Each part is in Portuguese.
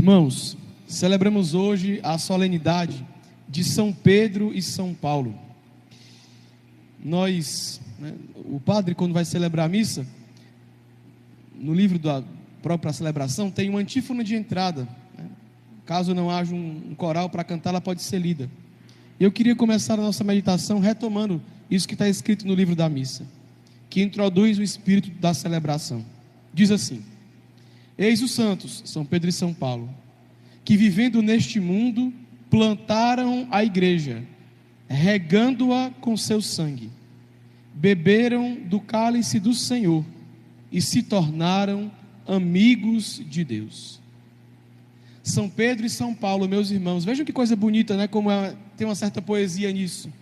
Irmãos, celebramos hoje a solenidade de São Pedro e São Paulo. O padre, quando vai celebrar a missa, no livro da própria celebração, tem uma antífona de entrada. Caso não haja um coral para cantar, ela pode ser lida. Eu queria começar a nossa meditação retomando isso que está escrito no livro da missa, que introduz o espírito da celebração. Diz assim: eis os santos, São Pedro e São Paulo, que vivendo neste mundo, plantaram a igreja, regando-a com seu sangue, beberam do cálice do Senhor e se tornaram amigos de Deus. São Pedro e São Paulo, meus irmãos, vejam que coisa bonita, né? Como tem uma certa poesia nisso.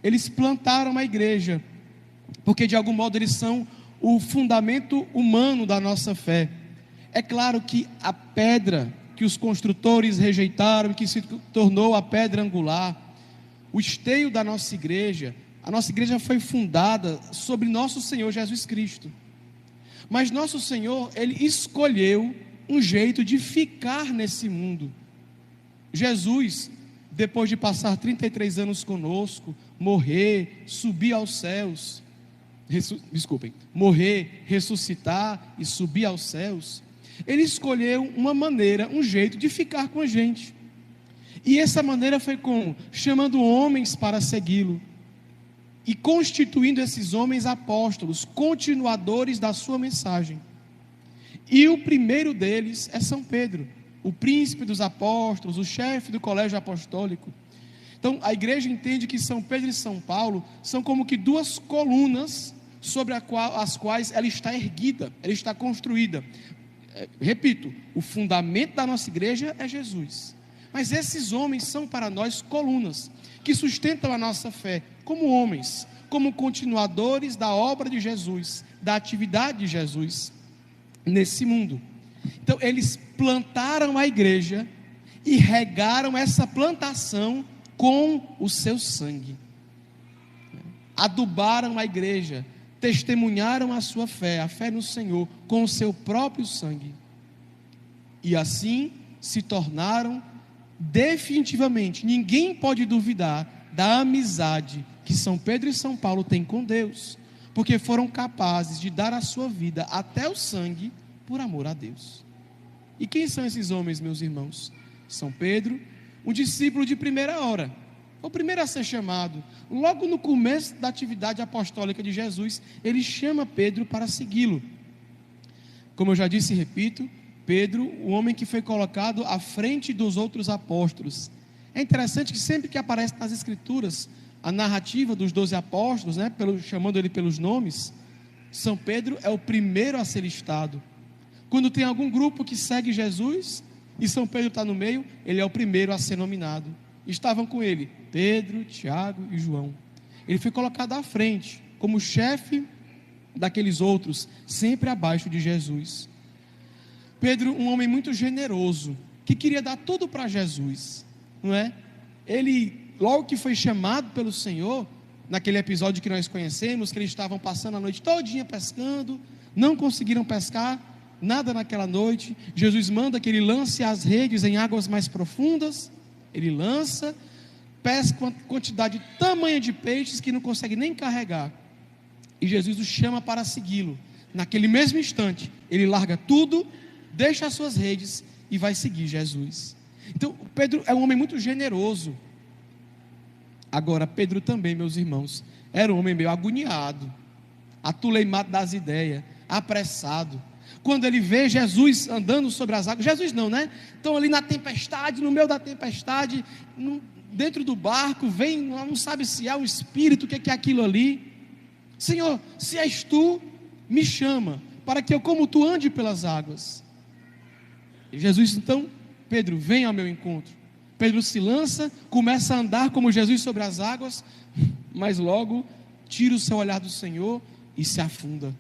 Eles plantaram a igreja, porque de algum modo eles são o fundamento humano da nossa fé. É claro que a pedra que os construtores rejeitaram, que se tornou a pedra angular, o esteio da nossa igreja, a nossa igreja foi fundada sobre nosso Senhor Jesus Cristo. Mas nosso Senhor, Ele escolheu um jeito de ficar nesse mundo. Jesus, depois de passar 33 anos conosco, morrer, subir aos céus, morrer, ressuscitar e subir aos céus, Ele escolheu uma maneira, um jeito de ficar com a gente. E essa maneira foi como? Chamando homens para segui-lo e constituindo esses homens apóstolos, continuadores da sua mensagem. E o primeiro deles é São Pedro, o príncipe dos apóstolos, o chefe do colégio apostólico. Então a igreja entende que São Pedro e São Paulo são como que duas colunas sobre as quais ela está erguida, ela está construída. Repito, o fundamento da nossa igreja é Jesus, mas esses homens são para nós colunas, que sustentam a nossa fé, como homens, como continuadores da obra de Jesus, da atividade de Jesus nesse mundo. Então eles plantaram a igreja e regaram essa plantação com o seu sangue, adubaram a igreja, testemunharam a sua fé, a fé no Senhor, com o seu próprio sangue, e assim se tornaram definitivamente, ninguém pode duvidar da amizade que São Pedro e São Paulo têm com Deus, porque foram capazes de dar a sua vida até o sangue por amor a Deus. E quem são esses homens, meus irmãos? São Pedro, um discípulo de primeira hora, o primeiro a ser chamado. Logo no começo da atividade apostólica de Jesus, ele chama Pedro para segui-lo. Como eu já disse e repito, Pedro, o homem que foi colocado à frente dos outros apóstolos. É interessante que sempre que aparece nas escrituras a narrativa dos 12 apóstolos, chamando ele pelos nomes, São Pedro é o primeiro a ser listado. Quando tem algum grupo que segue Jesus e São Pedro está no meio, ele é o primeiro a ser nominado. Estavam com ele Pedro, Tiago e João. Ele foi colocado à frente como chefe daqueles outros, sempre abaixo de Jesus. Pedro, um homem muito generoso, que queria dar tudo para Jesus, não é? Ele, logo que foi chamado pelo Senhor, naquele episódio que nós conhecemos, que eles estavam passando a noite todinha pescando, não conseguiram pescar nada naquela noite. Jesus manda que ele lance as redes em águas mais profundas. Ele lança, pesca uma quantidade tamanha de peixes que não consegue nem carregar, e Jesus o chama para segui-lo. Naquele mesmo instante, ele larga tudo, deixa as suas redes e vai seguir Jesus. Então Pedro é um homem muito generoso. Agora Pedro também, meus irmãos, era um homem meio agoniado, atuleimado das ideias, apressado. Quando ele vê Jesus andando sobre as águas, Jesus não, né? Estão ali na tempestade, no meio da tempestade, dentro do barco, vem, não sabe se é um espírito, o que é aquilo ali. Senhor, se és tu, me chama, para que eu, como tu, ande pelas águas. E Jesus, então, Pedro, vem ao meu encontro. Pedro se lança, começa a andar como Jesus sobre as águas, mas logo tira o seu olhar do Senhor e se afunda.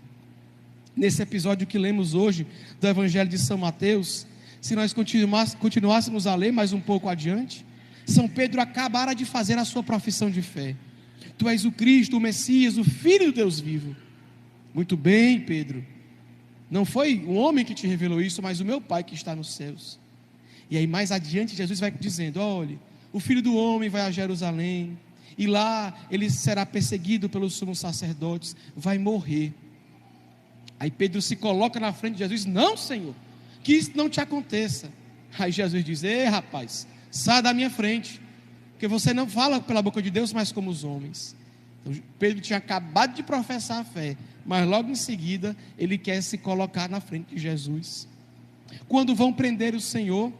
Nesse episódio que lemos hoje do Evangelho de São Mateus, se nós continuássemos a ler mais um pouco adiante, São Pedro acabara de fazer a sua profissão de fé. Tu és o Cristo, o Messias, o Filho do Deus vivo. Muito bem, Pedro, não foi um homem que te revelou isso, mas o meu Pai que está nos céus. E aí mais adiante Jesus vai dizendo: olhe, o Filho do Homem vai a Jerusalém, e lá ele será perseguido pelos sumos sacerdotes, vai morrer. Aí Pedro se coloca na frente de Jesus: não, Senhor, que isso não te aconteça. Aí Jesus diz: ei, rapaz, sai da minha frente, porque você não fala pela boca de Deus, mas como os homens. Então, Pedro tinha acabado de professar a fé, mas logo em seguida ele quer se colocar na frente de Jesus. Quando vão prender o Senhor,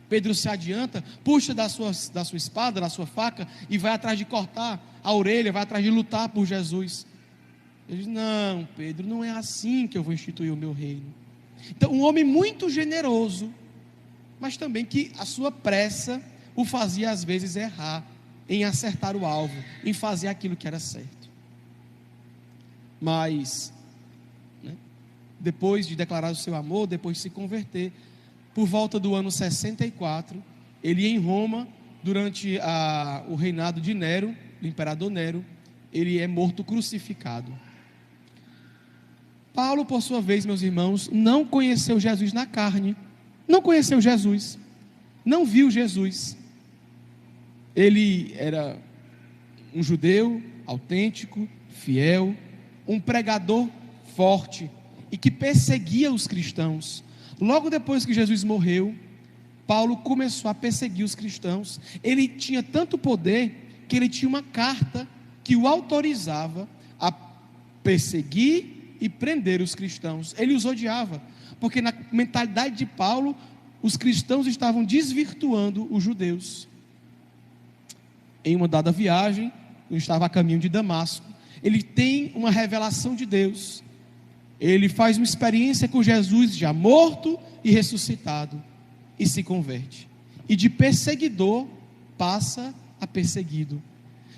Pedro se adianta, puxa da sua espada, da sua faca, e vai atrás de cortar a orelha, vai atrás de lutar por Jesus. Ele diz: não, Pedro, não é assim que eu vou instituir o meu reino. Então, um homem muito generoso, mas também que a sua pressa o fazia às vezes errar em acertar o alvo, em fazer aquilo que era certo. Mas, depois de declarar o seu amor, depois de se converter, por volta do ano 64, ele em Roma, durante o reinado de Nero, do imperador Nero, ele é morto crucificado. Paulo, por sua vez, meus irmãos, não conheceu Jesus na carne, não conheceu Jesus, não viu Jesus. Ele era um judeu autêntico, fiel, um pregador forte e que perseguia os cristãos. Logo depois que Jesus morreu, Paulo começou a perseguir os cristãos. Ele tinha tanto poder que ele tinha uma carta que o autorizava a perseguir e prender os cristãos. Ele os odiava, porque na mentalidade de Paulo, os cristãos estavam desvirtuando os judeus. Em uma dada viagem, eu estava a caminho de Damasco, ele tem uma revelação de Deus. Ele faz uma experiência com Jesus já morto e ressuscitado, e se converte. E de perseguidor passa a perseguido.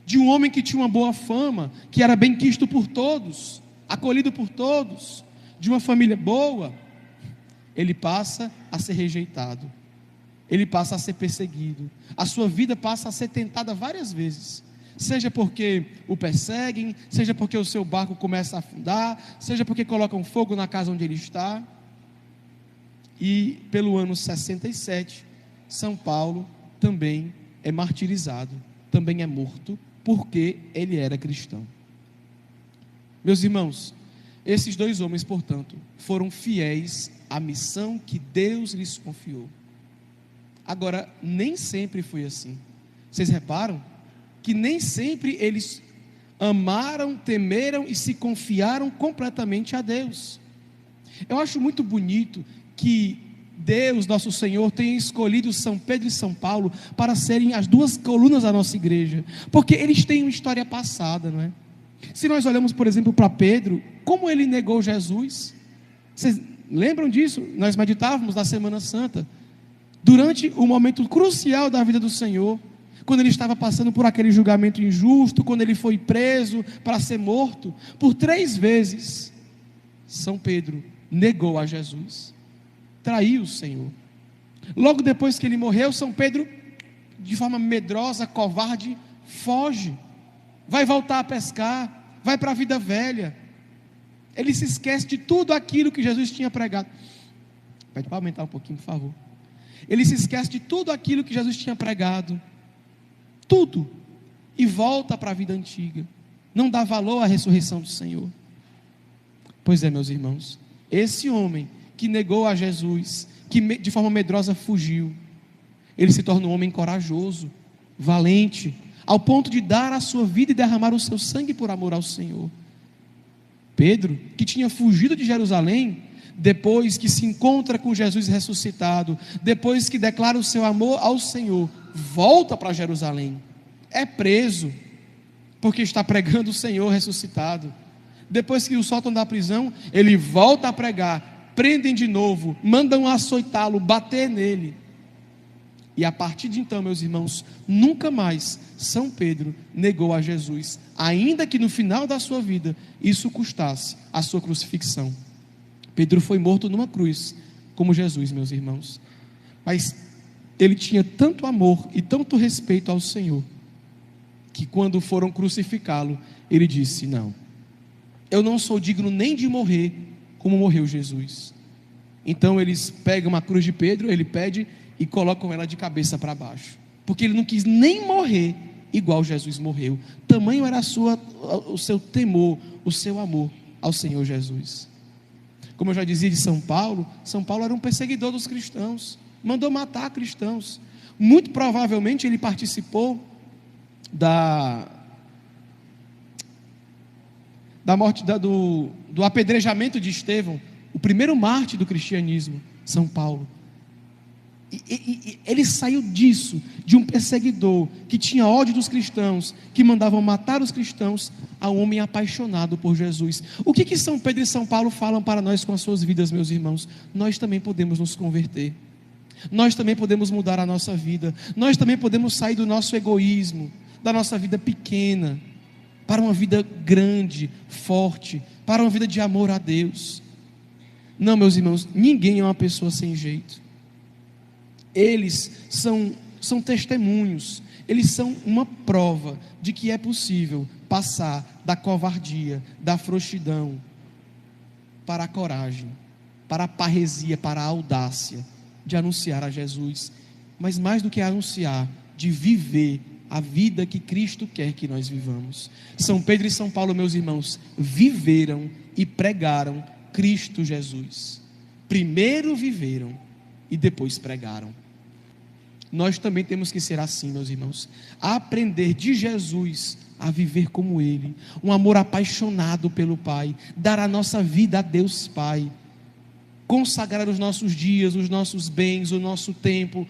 De um homem que tinha uma boa fama, que era bem quisto por todos, acolhido por todos, de uma família boa, ele passa a ser rejeitado. Ele passa a ser perseguido. A sua vida passa a ser tentada várias vezes. Seja porque o perseguem, seja porque o seu barco começa a afundar, seja porque colocam fogo na casa onde ele está. E pelo ano 67, São Paulo também é martirizado, também é morto, porque ele era cristão. Meus irmãos, esses dois homens, portanto, foram fiéis à missão que Deus lhes confiou. Agora, nem sempre foi assim. Vocês reparam que nem sempre eles amaram, temeram e se confiaram completamente a Deus. Eu acho muito bonito que Deus, nosso Senhor, tenha escolhido São Pedro e São Paulo para serem as duas colunas da nossa igreja, porque eles têm uma história passada, não é? Se nós olhamos, por exemplo, para Pedro, como ele negou Jesus, vocês lembram disso? Nós meditávamos na Semana Santa, durante o momento crucial da vida do Senhor, quando ele estava passando por aquele julgamento injusto, quando ele foi preso para ser morto, por 3 vezes, São Pedro negou a Jesus, traiu o Senhor. Logo depois que ele morreu, São Pedro, de forma medrosa, covarde, foge, vai voltar a pescar, vai para a vida velha. Ele se esquece de tudo aquilo que Jesus tinha pregado. Pede para aumentar um pouquinho, por favor. Ele se esquece de tudo aquilo que Jesus tinha pregado, tudo, e volta para a vida antiga, não dá valor à ressurreição do Senhor. Pois é, meus irmãos, esse homem que negou a Jesus, que de forma medrosa fugiu, ele se torna um homem corajoso, valente, ao ponto de dar a sua vida e derramar o seu sangue por amor ao Senhor. Pedro, que tinha fugido de Jerusalém, depois que se encontra com Jesus ressuscitado, depois que declara o seu amor ao Senhor, volta para Jerusalém, é preso, porque está pregando o Senhor ressuscitado. Depois que o soltam da prisão, ele volta a pregar, prendem de novo, mandam açoitá-lo, bater nele. E a partir de então, meus irmãos, nunca mais São Pedro negou a Jesus, ainda que no final da sua vida isso custasse a sua crucifixão. Pedro foi morto numa cruz, como Jesus, meus irmãos. Mas ele tinha tanto amor e tanto respeito ao Senhor, que quando foram crucificá-lo, ele disse: não, eu não sou digno nem de morrer como morreu Jesus. Então eles pegam a cruz de Pedro, ele pede, e colocam ela de cabeça para baixo, porque ele não quis nem morrer igual Jesus morreu. Tamanho era o seu temor, o seu amor ao Senhor Jesus. Como eu já dizia de São Paulo era um perseguidor dos cristãos, mandou matar cristãos. Muito provavelmente ele participou da morte, do apedrejamento de Estevão, o primeiro mártir do cristianismo, São Paulo. E ele saiu disso, de um perseguidor que tinha ódio dos cristãos, que mandavam matar os cristãos, a um homem apaixonado por Jesus. O que São Pedro e São Paulo falam para nós com as suas vidas, meus irmãos? Nós também podemos nos converter, nós também podemos mudar a nossa vida, nós também podemos sair do nosso egoísmo, da nossa vida pequena, para uma vida grande, forte, para uma vida de amor a Deus. Não, meus irmãos, ninguém é uma pessoa sem jeito. Eles são testemunhos, eles são uma prova de que é possível passar da covardia, da frouxidão, para a coragem, para a parresia, para a audácia de anunciar a Jesus, mas mais do que anunciar, de viver a vida que Cristo quer que nós vivamos. São Pedro e São Paulo, meus irmãos, viveram e pregaram Cristo Jesus. Primeiro viveram e depois pregaram. Nós também temos que ser assim, meus irmãos, aprender de Jesus a viver como Ele, um amor apaixonado pelo Pai, dar a nossa vida a Deus Pai, consagrar os nossos dias, os nossos bens, o nosso tempo,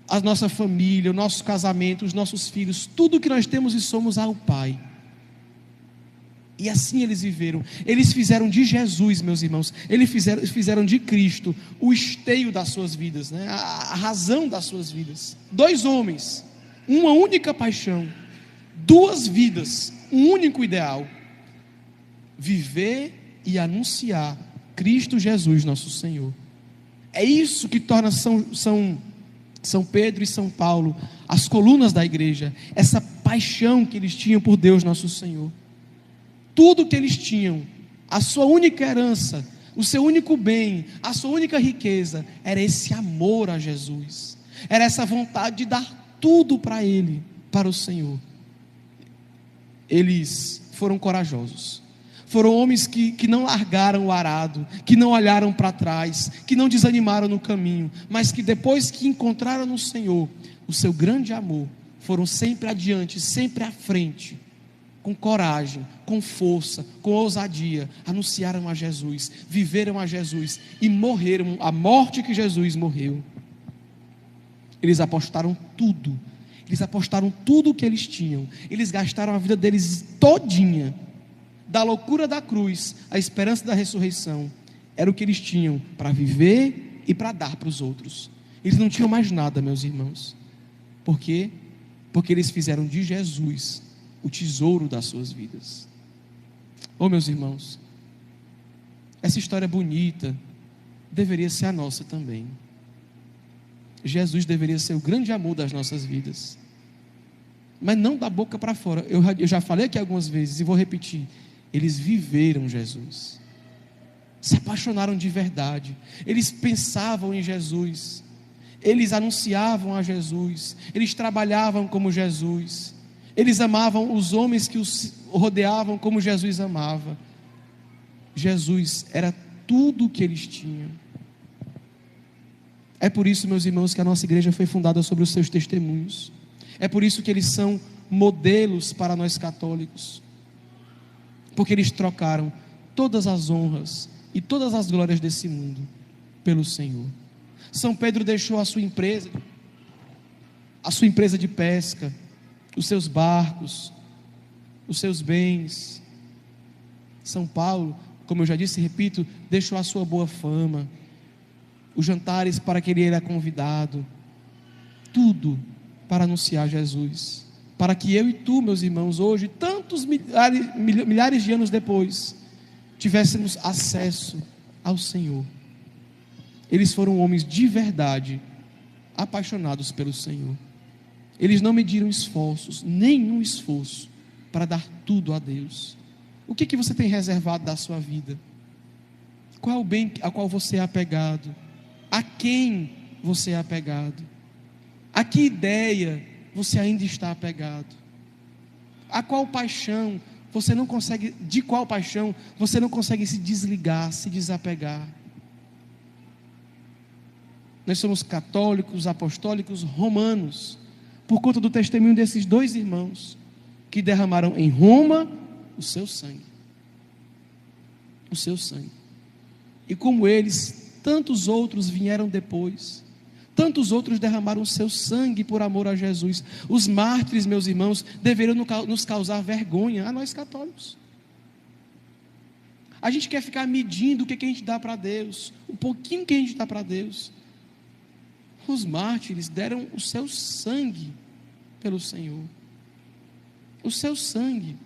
a nossa família, o nosso casamento, os nossos filhos, tudo que nós temos e somos ao Pai. E assim eles viveram. Eles fizeram de Jesus, meus irmãos, eles fizeram de Cristo o esteio das suas vidas, né? A razão das suas vidas. 2 homens, uma única paixão, 2 vidas, um único ideal: viver e anunciar Cristo Jesus, nosso Senhor. É isso que torna São Pedro e São Paulo as colunas da igreja, essa paixão que eles tinham por Deus, nosso Senhor. Tudo que eles tinham, a sua única herança, o seu único bem, a sua única riqueza, era esse amor a Jesus, era essa vontade de dar tudo para Ele, para o Senhor. Eles foram corajosos, foram homens que não largaram o arado, que não olharam para trás, que não desanimaram no caminho, mas que depois que encontraram no Senhor o seu grande amor, foram sempre adiante, sempre à frente, com coragem, com força, com ousadia, anunciaram a Jesus, viveram a Jesus e morreram a morte que Jesus morreu. Eles apostaram tudo o que eles tinham, eles gastaram a vida deles todinha, da loucura da cruz, à esperança da ressurreição, era o que eles tinham para viver e para dar para os outros. Eles não tinham mais nada, meus irmãos. Por quê? Porque eles fizeram de Jesus o tesouro das suas vidas. Oh, meus irmãos, essa história bonita deveria ser a nossa também. Jesus deveria ser o grande amor das nossas vidas, mas não da boca para fora. Eu já falei aqui algumas vezes e vou repetir: eles viveram Jesus, se apaixonaram de verdade, eles pensavam em Jesus, eles anunciavam a Jesus, eles trabalhavam como Jesus, eles amavam os homens que os rodeavam como Jesus amava. Jesus era tudo o que eles tinham. É por isso, meus irmãos, que a nossa igreja foi fundada sobre os seus testemunhos. É por isso que eles são modelos para nós católicos, porque eles trocaram todas as honras e todas as glórias desse mundo pelo Senhor. São Pedro deixou a sua empresa de pesca, os seus barcos, os seus bens. São Paulo, como eu já disse e repito, deixou a sua boa fama, os jantares para que ele era convidado, tudo para anunciar Jesus, para que eu e tu, meus irmãos, hoje, tantos milhares de anos depois, tivéssemos acesso ao Senhor. Eles foram homens de verdade, apaixonados pelo Senhor. Eles não mediram esforços, nenhum esforço, para dar tudo a Deus. O que você tem reservado da sua vida? Qual é o bem a qual você é apegado? A quem você é apegado? A que ideia você ainda está apegado? A qual paixão você não consegue, de qual paixão você não consegue se desligar, se desapegar? Nós somos católicos, apostólicos, romanos, por conta do testemunho desses dois irmãos que derramaram em Roma o seu sangue. O seu sangue. E como eles, tantos outros vieram depois. Tantos outros derramaram o seu sangue por amor a Jesus. Os mártires, meus irmãos, deveriam nos causar vergonha a nós católicos. A gente quer ficar medindo o que a gente dá para Deus, o pouquinho que a gente dá para Deus. Os mártires deram o seu sangue pelo Senhor. O seu sangue.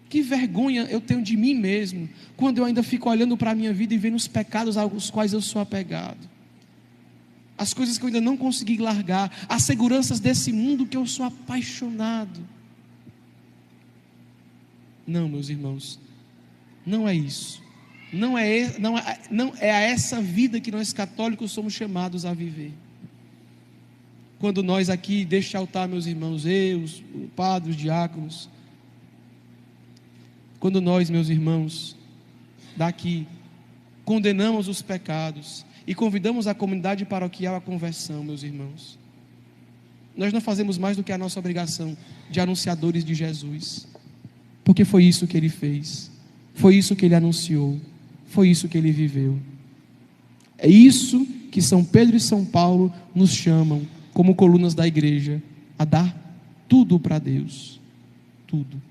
Que vergonha eu tenho de mim mesmo, quando eu ainda fico olhando para a minha vida e vendo os pecados aos quais eu sou apegado. As coisas que eu ainda não consegui largar, as seguranças desse mundo que eu sou apaixonado. Não, meus irmãos, não é isso. Não é a essa vida que nós católicos somos chamados a viver. Quando nós aqui, deste altar, meus irmãos, o padre, os diáconos, quando nós, meus irmãos, daqui, condenamos os pecados e convidamos a comunidade paroquial à conversão, meus irmãos, nós não fazemos mais do que a nossa obrigação de anunciadores de Jesus, porque foi isso que ele fez, foi isso que ele anunciou, foi isso que ele viveu. É isso que São Pedro e São Paulo nos chamam, como colunas da igreja, a dar tudo para Deus, tudo.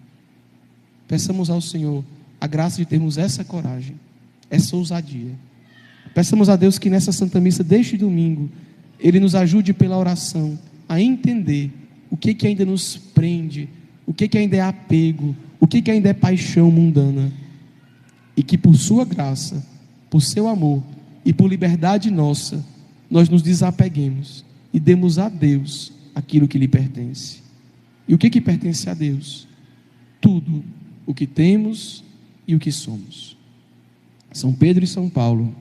Peçamos ao Senhor a graça de termos essa coragem, essa ousadia. Peçamos a Deus que nessa Santa Missa deste domingo, Ele nos ajude pela oração a entender o que ainda nos prende, o que ainda é apego, o que ainda é paixão mundana. E que por sua graça, por seu amor e por liberdade nossa, nós nos desapeguemos e demos a Deus aquilo que lhe pertence. E o que pertence a Deus? Tudo o que temos e o que somos. São Pedro e São Paulo